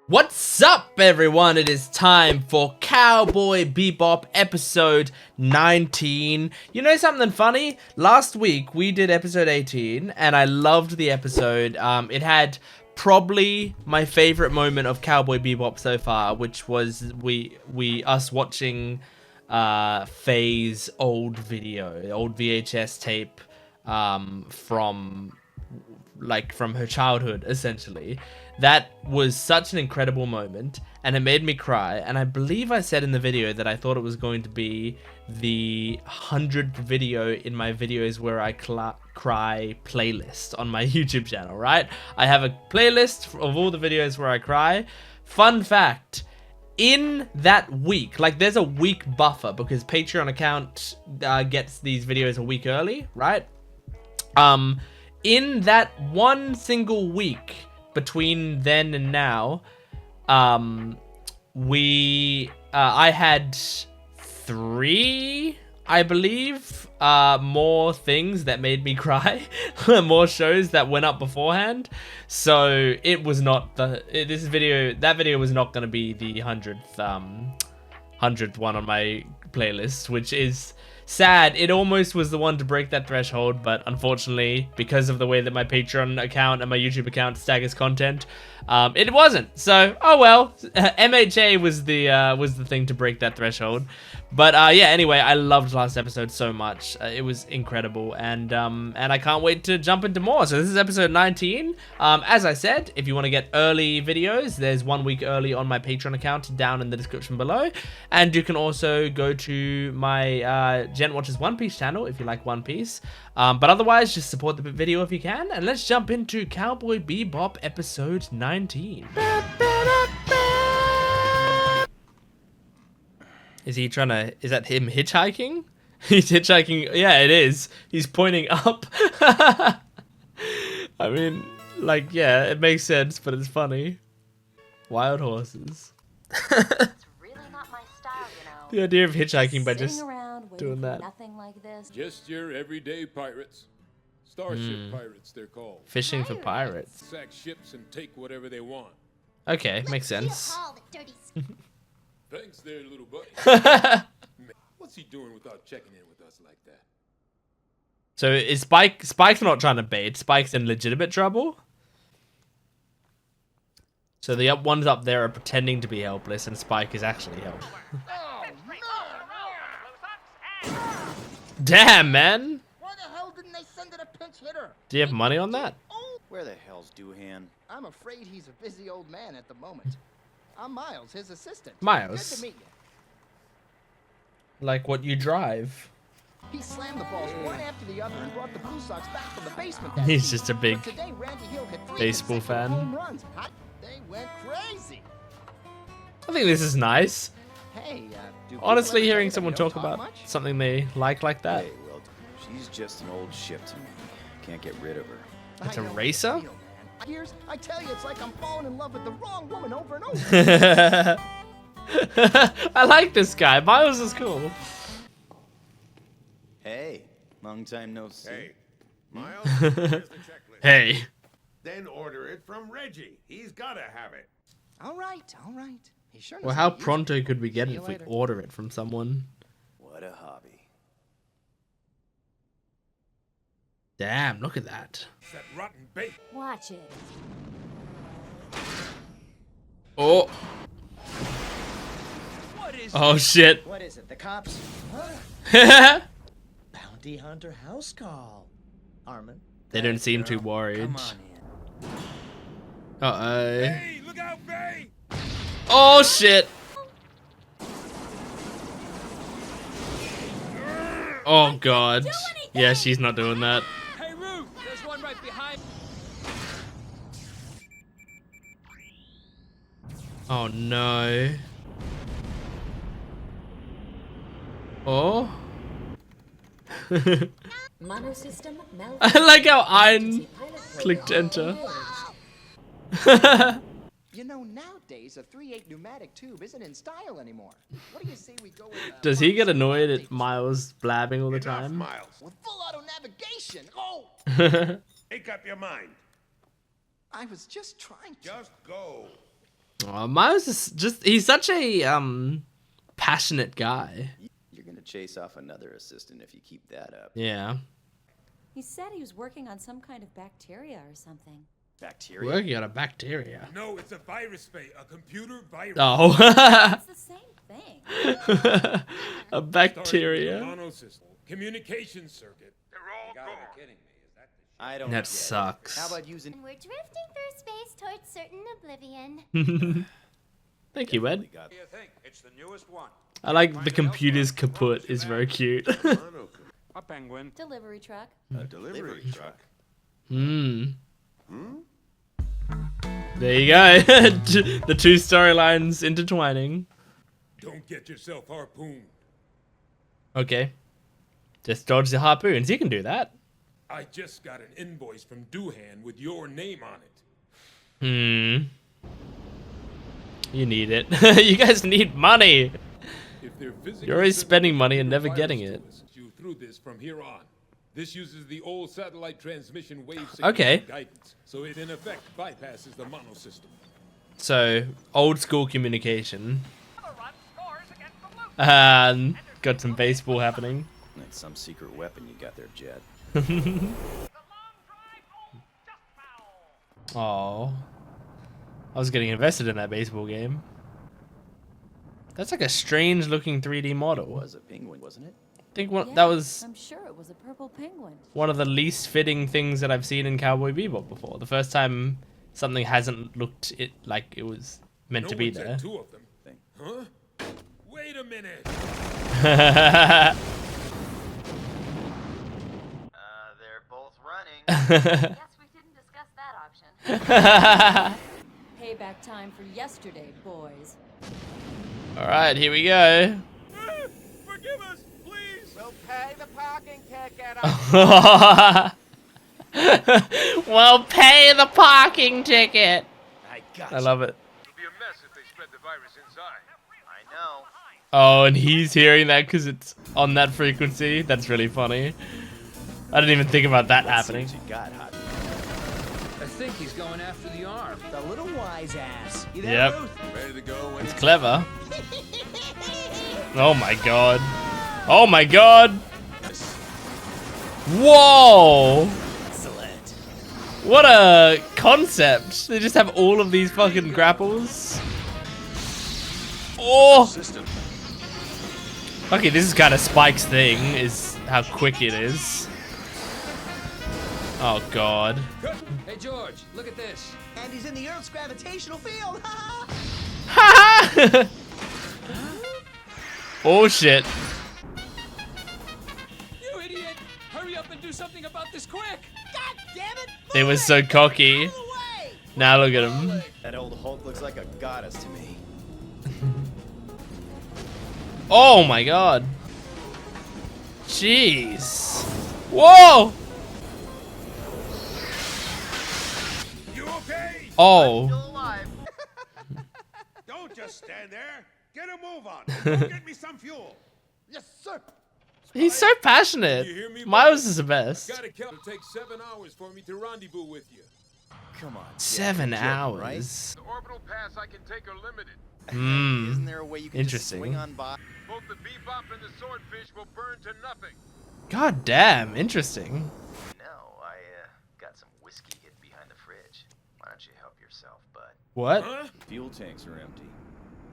What's up, everyone? It is time for Cowboy Bebop episode 19. You know something funny? Last week we did episode 18 and I loved the episode. It had probably my favorite moment of Cowboy Bebop so far, which was us watching Faye's old video, old VHS tape from her childhood, essentially. That was such an incredible moment, and it made me cry. And I believe I said in the video that I thought it was going to be the 100th video in my videos where I cry playlist on my YouTube channel, right? I have a playlist of all the videos where I cry. Fun fact, in that week, like there's a week buffer because Patreon account gets these videos a week early, right? In that one single week between then and now, I had 3, I believe, more things that made me cry, more shows that went up beforehand. So it was not that video was not going to be the 100th one on my playlist, which is sad. It almost was the one to break that threshold, but unfortunately, because of the way that my Patreon account and my YouTube account staggers content, it wasn't. So, oh well. MHA was the thing to break that threshold. But yeah, anyway, I loved last episode so much. It was incredible, and I can't wait to jump into more. So this is episode 19. As I said, if you want to get early videos, there's 1 week early on my Patreon account down in the description below, and you can also go to my Jent Watches One Piece channel if you like One Piece. But otherwise, just support the video if you can, and let's jump into Cowboy Bebop episode 19. Is that him hitchhiking? He's hitchhiking. Yeah, it is. He's pointing up. I mean, like, yeah, it makes sense, but it's funny. Wild horses. It's really not my style, you know. The idea of hitchhiking by just doing that. Nothing like this. Just your everyday pirates. Starship pirates, they're called. Fishing for pirates. Sack ships and take whatever they want. Okay, makes sense. Thanks there, little buddy. What's he doing without checking in with us like that? So is Spike's not trying to bait. Spike's in legitimate trouble? So the ones up there are pretending to be helpless, and Spike is actually helpless. Damn, man! Why the hell didn't they send it a pinch hitter? Do you have money on that? Where the hell's Doohan? I'm afraid he's a busy old man at the moment. I'm Miles, his assistant. Miles? Good to meet you. Like what you drive. He slammed the balls one after the other and brought the Blue Sox back from the basement that He's season. just a big But today, Randy Hill hit 3 baseball consecutive fan. home runs. They went crazy. I think this is nice. Hey, do people Honestly, ever hearing tell someone you they don't talk about much? something they like that. Hey, well, she's just an old ship to me. Can't get rid of her. It's I a know racer? how you feel, man. I tell you, it's like I'm falling in love with the wrong woman over and over. I like this guy. Miles is cool. Hey, long time no see. Hey, Miles, here's the checklist. Hey. Then order it from Reggie. He's gotta have it. All right, all right. He sure knows Well, how how to use it. pronto could we get See it you if we later. order it from someone? What a hobby. Damn, look at that. That rotten bait. Watch it. Oh. Oh, shit. What is it? The cops? Bounty hunter house call. Armin. They don't seem too worried. Come on in. Uh-oh. Hey, look out, Faye! Oh, shit. Oh, God. Yeah, she's not doing that. Hey, Ruth, there's one right behind. Oh, no. Oh. Monosystem malfunction. I like how I clicked enter. You know, nowadays, a 3/8 pneumatic tube isn't in style anymore. What do you say we go with Does he get annoyed at Miles blabbing all the Enough, time? Miles. with full auto navigation? Oh! Make up your mind. I was just trying to. Just go. Oh, Miles is he's such a passionate guy. You're gonna chase off another assistant if you keep that up. Yeah. He said he was working on some kind of bacteria or something. Bacteria? Working on a bacteria. No, it's a virus, Faye. A computer virus. Oh. It's the same thing. A bacteria. Monosystem. Communication circuit. They're all gone. Kidding me? Is that the I don't That get it. sucks. How about using... We're drifting through space towards certain oblivion. Thank you, Ed. Got... What do you think? It's the newest one. I like the computer's kaput is very cute. A penguin. Delivery truck. A delivery truck. There you go. The two storylines intertwining. Don't get yourself harpooned. Okay. Just dodge the harpoons. You can do that. I just got an invoice from Doohan with your name on it. You need it. You guys need money. If they're physically You're always spending sending money and computer never getting virus it. to us, you through this from here on. This uses the old satellite transmission wave signal Okay. guidance, so it in effect bypasses the monosystem. So, old school communication. And got some baseball happening. That's some secret weapon you got there, Jet. Oh, I was getting invested in that baseball game. That's like a strange looking 3D model. It was a penguin, wasn't it? I think that Yeah, was I'm sure it was a purple penguin. one of the least fitting things that I've seen in Cowboy Bebop before. The first time something hasn't looked like it was meant to be one said there. two of them. Huh? Wait a minute. They're both running. Guess we didn't discuss that option. Payback time for yesterday, boys. All right, here we go. Forgive us, please. We'll pay the parking ticket. Well, pay the parking ticket. I got I love it. It'll be a mess if they spread the virus inside. I know. Oh, and he's hearing that because it's on that frequency. That's really funny. I didn't even think about that happening. What you got, hot? I think he's going after the arm. The little wise ass. You there, Yep. Ruth? Ready to go when It's clever. Oh my god. Oh my god. Whoa. Excellent. What a concept. They just have all of these fucking grapples. Oh. Okay, this is kind of Spike's thing, is how quick it is. Oh god. Hey, George, look at this. And he's in the Earth's gravitational field. Ha! Oh shit. You idiot! Hurry up and do something about this quick! God damn it! They were so cocky. Move away! Now look at him. That old Hulk looks like a goddess to me. Oh my god. Jeez. Whoa! You okay? Oh. Don't just stand there. Get a move on. Go get me some fuel. Yes, sir. He's so passionate. You hear me, Miles is the best. Gotta kill. It'll take 7 hours for me to rendezvous with you. Come on. Jet. 7 Jet, hours. Right? The orbital paths I can take are limited. Isn't there a way you can just Interesting. swing on by? Both the bebop and the swordfish will burn to nothing. God damn, interesting. No, I got some whiskey hidden behind the fridge. Why don't you help yourself, bud? What? Huh? Fuel tanks are empty.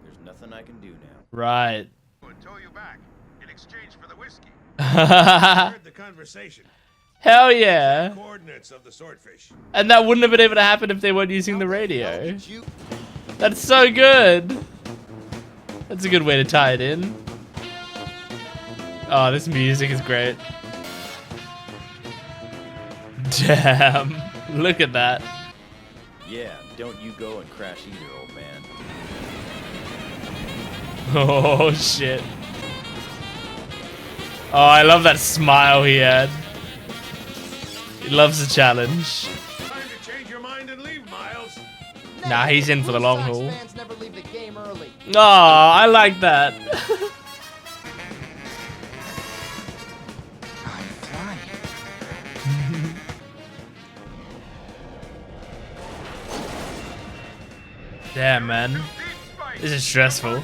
There's nothing I can do now. Right. And tow you back in exchange for the whiskey. Hell Heard the conversation. yeah. Coordinates of the swordfish. And that wouldn't have been able to happen if they weren't using the radio. Did you? That's so good. That's a good way to tie it in. Oh, this music is great. Damn. Look at that. Yeah, don't you go and crash either, old man. Oh, shit. Oh, I love that smile he had. He loves the challenge. Time to change your mind and leave, Miles. Nah, he's in for the Blue long Sox haul. Fans never leave the game early. Oh, I like that. I'm flying. Damn, man. This is stressful.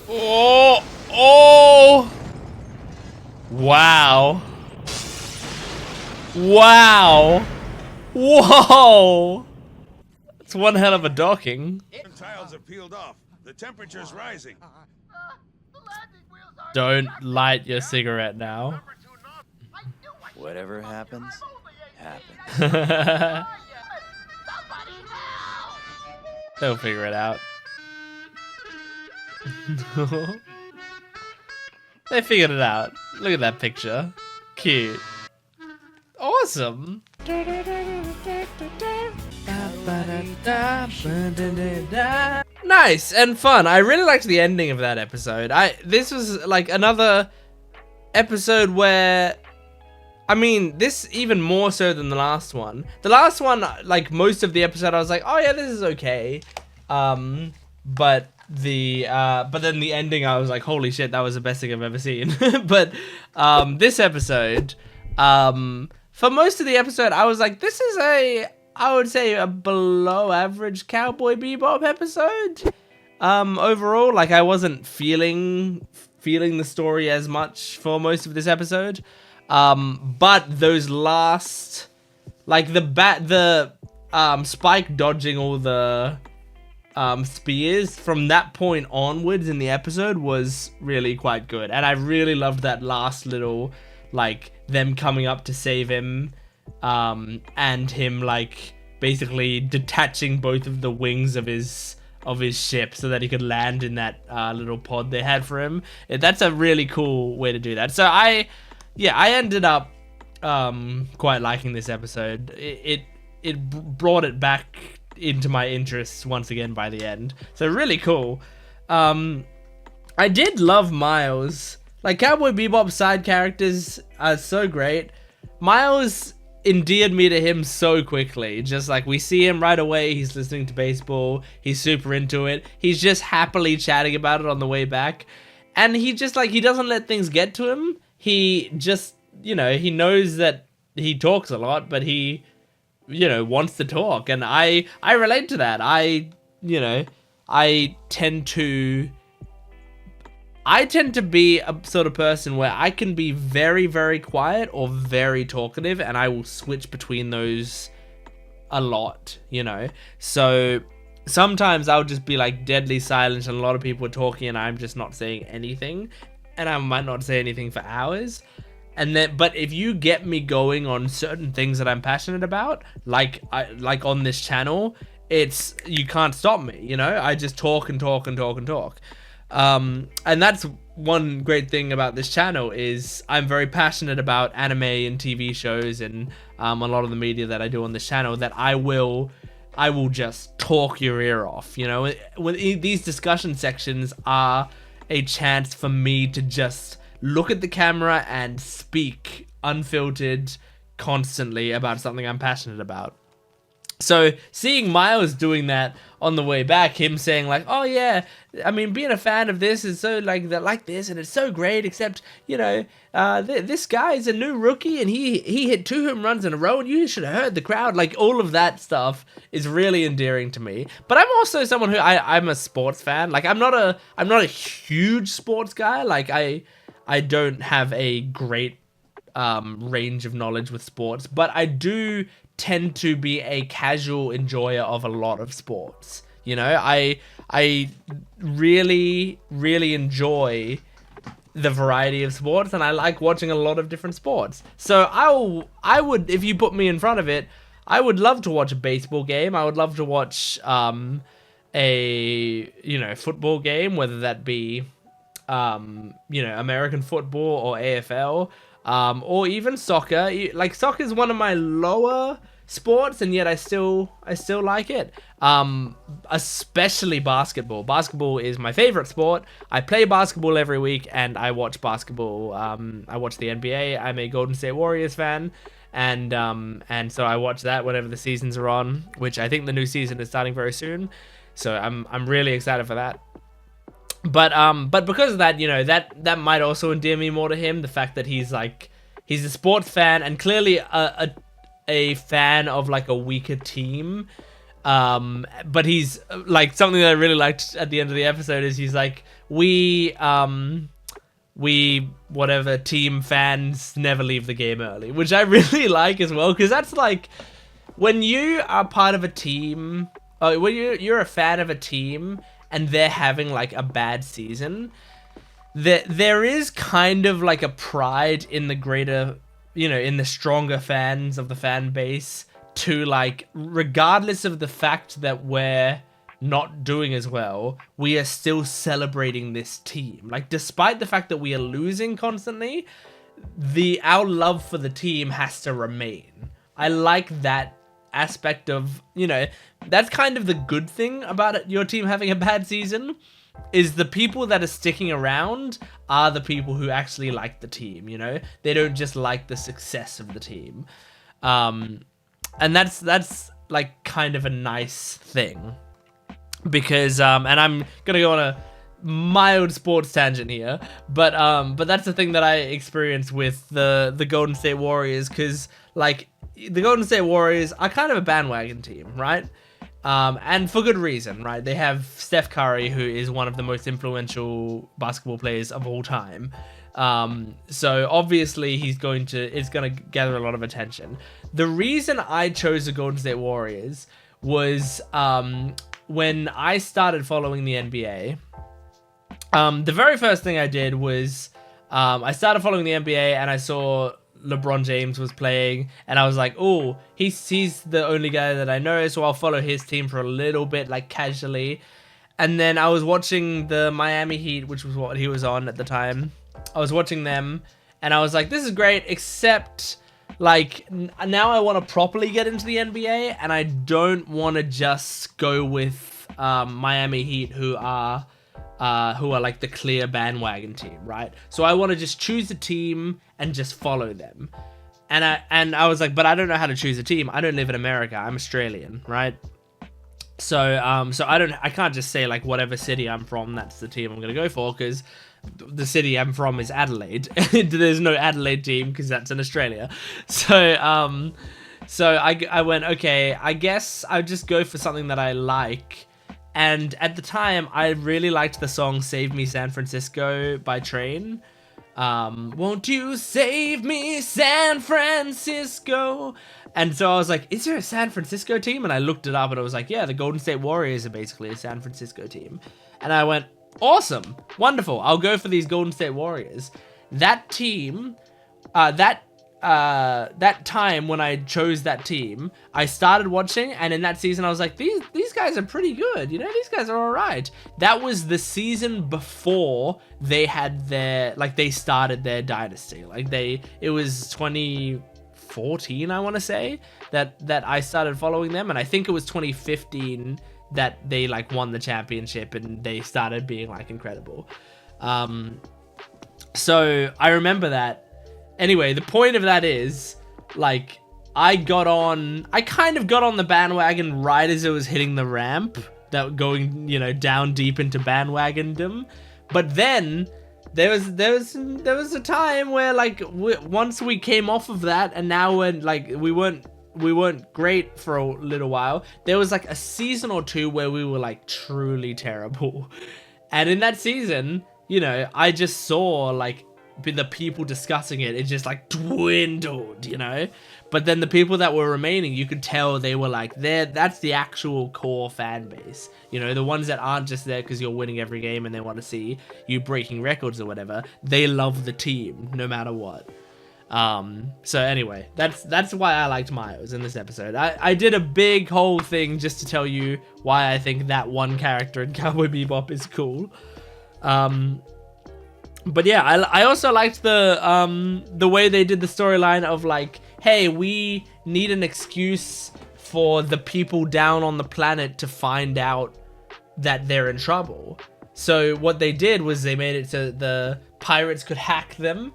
Oh! Oh! Wow. Wow. Whoa! It's one hell of a docking. Tiles are peeled off. The temperature's rising. Don't light your cigarette now. Whatever happens, happens. They'll figure it out. They figured it out. Look at that picture. Cute. Awesome. Nice and fun. I really liked the ending of that episode. This was like another episode where, I mean, this even more so than the last one. The last one, like most of the episode, I was like, oh yeah, this is okay. But then the ending, I was like, holy shit, that was the best thing I've ever seen. But this episode, for most of the episode, I was like, this is I would say a below average Cowboy Bebop episode. Overall, like I wasn't feeling the story as much for most of this episode. But those last, like the Spike dodging all the spears from that point onwards in the episode was really quite good, and I really loved that last little, like, them coming up to save him, and him like basically detaching both of the wings of his ship so that he could land in that little pod they had for him. That's a really cool way to do that. So I ended up quite liking this episode. It brought it back into my interests once again by the end. So really cool. I did love Miles. Like, Cowboy Bebop side characters are so great. Miles endeared me to him so quickly. Just like, we see him right away, he's listening to baseball, he's super into it, he's just happily chatting about it on the way back, and he just, like, he doesn't let things get to him. He just, you know, he knows that he talks a lot, but he, you know, wants to talk, and I relate to that. I tend to be a sort of person where I can be very, very quiet or very talkative, and I will switch between those a lot, you know? So sometimes I'll just be like deadly silent and a lot of people are talking and I'm just not saying anything, and I might not say anything for hours. And then, but if you get me going on certain things that I'm passionate about, like on this channel, it's, you can't stop me, you know? I just talk and talk and talk and talk. And that's one great thing about this channel, is I'm very passionate about anime and TV shows and a lot of the media that I do on this channel, that I will just talk your ear off, you know? When these discussion sections are a chance for me to just look at the camera and speak unfiltered constantly about something I'm passionate about. So seeing Miles doing that on the way back, him saying like, oh yeah, I mean, being a fan of this is so like this, and it's so great, except, you know, this guy is a new rookie and he hit 2 home runs in a row and you should have heard the crowd. Like, all of that stuff is really endearing to me. But I'm also someone who, I'm a sports fan. Like, I'm not a huge sports guy. Like, I don't have a great range of knowledge with sports, but I do tend to be a casual enjoyer of a lot of sports. You know, I really, really enjoy the variety of sports, and I like watching a lot of different sports. So I would, if you put me in front of it, I would love to watch a baseball game. I would love to watch a, you know, football game, whether that be you know, American football or AFL, or even soccer. Like, soccer is one of my lower sports, and yet I still like it. Especially basketball. Basketball is my favorite sport. I play basketball every week, and I watch basketball. I watch the NBA. I'm a Golden State Warriors fan, and so I watch that whenever the seasons are on, which I think the new season is starting very soon. So I'm really excited for that. But because of that, you know, that might also endear me more to him. The fact that he's a sports fan and clearly a fan of like a weaker team. But he's like, something that I really liked at the end of the episode is he's like, we whatever team fans never leave the game early, which I really like as well, because that's like, when you are part of a team, when you're a fan of a team and they're having like a bad season, there is kind of like a pride in the greater, you know, in the stronger fans of the fan base to like, regardless of the fact that we're not doing as well, we are still celebrating this team. Like, despite the fact that we are losing constantly, our love for the team has to remain. I like that aspect of, you know, that's kind of the good thing about it, your team having a bad season, is the people that are sticking around are the people who actually like the team, you know? They don't just like the success of the team. And that's like kind of a nice thing. Because, and I'm gonna go on a mild sports tangent here, but that's the thing that I experienced with the Golden State Warriors, because like, the Golden State Warriors are kind of a bandwagon team, right? And for good reason, right? They have Steph Curry, who is one of the most influential basketball players of all time. So obviously it's going to gather a lot of attention. The reason I chose the Golden State Warriors was, when I started following the NBA, the very first thing I did was, I started following the NBA and I saw LeBron James was playing, and I was like, oh, he's the only guy that I know, so I'll follow his team for a little bit, like casually. And then I was watching the Miami Heat, which was what he was on at the time. I was watching them, and I was like, this is great, except like, now I want to properly get into the NBA, and I don't want to just go with Miami Heat, who are like the clear bandwagon team, right? So I want to just choose a team and just follow them. And I was like, but I don't know how to choose a team. I don't live in America. I'm Australian, right? So I can't just say like whatever city I'm from, that's the team I'm gonna go for, because the city I'm from is Adelaide. There's no Adelaide team because that's in Australia. So I went, okay, I guess I'll just go for something that I like. And at the time, I really liked the song Save Me San Francisco by Train. Won't you save me San Francisco? And so I was like, is there a San Francisco team? And I looked it up and I was like, yeah, the Golden State Warriors are basically a San Francisco team. And I went, awesome, wonderful, I'll go for these Golden State Warriors. That team, that time when I chose that team, I started watching, and in that season I was like, these guys are pretty good, you know, these guys are all right. That was the season before they had they started their dynasty. Like it was 2014, I want to say, that I started following them, and I think it was 2015 that they like won the championship and they started being like incredible. So I remember that. Anyway, the point of that is, like, I kind of got on the bandwagon right as it was hitting the ramp, that going, you know, down deep into bandwagondom. But then there was a time where like once we came off of that, and now we're like we weren't great for a little while. There was like a season or two where we were like truly terrible, and in that season, you know, I just saw like the people discussing it just like dwindled, you know. But then the people that were remaining, you could tell they were like that's the actual core fan base, you know, the ones that aren't just there because you're winning every game and they want to see you breaking records or whatever. They love the team no matter what. So anyway, that's why I liked Miles in this episode. I did a big whole thing just to tell you why I think that one character in Cowboy Bebop is cool. But yeah, I also liked the way they did the storyline of like, hey, we need an excuse for the people down on the planet to find out that they're in trouble. So what they did was they made it so the pirates could hack them.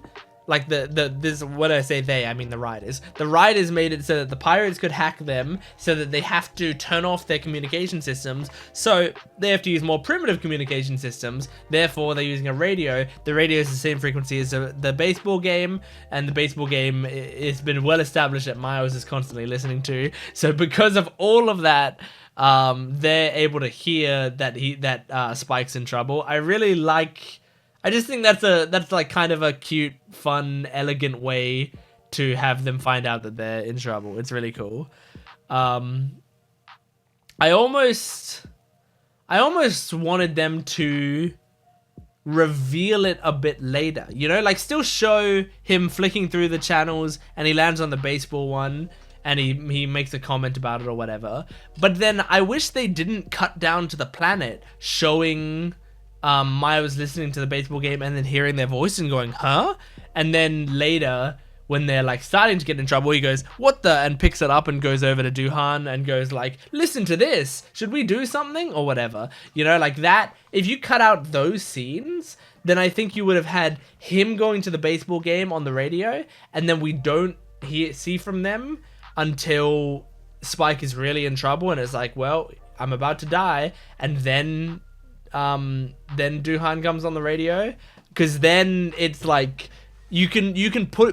like this, when I say they, I mean the writers. The writers made it so that the pirates could hack them, so that they have to turn off their communication systems, so they have to use more primitive communication systems, therefore they're using a radio. The radio is the same frequency as the baseball game, and the baseball game it's been well established that Miles is constantly listening to, so because of all of that, they're able to hear that Spike's in trouble. I just think that's like kind of a cute, fun, elegant way to have them find out that they're in trouble. It's really cool. I almost wanted them to reveal it a bit later, you know, like still show him flicking through the channels and he lands on the baseball one and he makes a comment about it or whatever. But then I wish they didn't cut down to the planet showing Maya was listening to the baseball game and then hearing their voice and going, huh? And then later, when they're like starting to get in trouble, he goes, what the? And picks it up and goes over to Duhan and goes like, listen to this. Should we do something? Or whatever. You know, like that. If you cut out those scenes, then I think you would have had him going to the baseball game on the radio, and then we don't see from them until Spike is really in trouble and it's like, well, I'm about to die. And then Duhan comes on the radio, because then it's like you can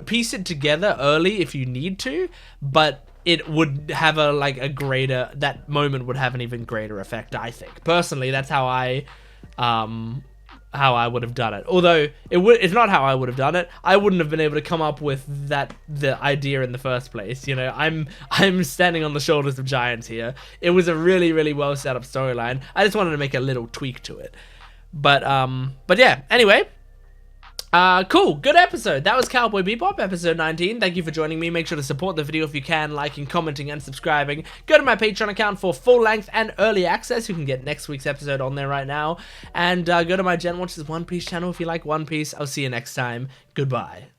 piece it together early if you need to, but it would have that moment would have an even greater effect, I think. Personally, that's how I would have done it. Although it's not how I would have done it. I wouldn't have been able to come up with the idea in the first place. You know, I'm standing on the shoulders of giants here. It was a really, really well set up storyline. I just wanted to make a little tweak to it. But yeah, anyway. Cool, good episode. That was Cowboy Bebop, episode 19. Thank you for joining me. Make sure to support the video if you can, liking, commenting, and subscribing. Go to my Patreon account for full length and early access. You can get next week's episode on there right now. And go to my Jent Watches One Piece channel if you like One Piece. I'll see you next time. Goodbye.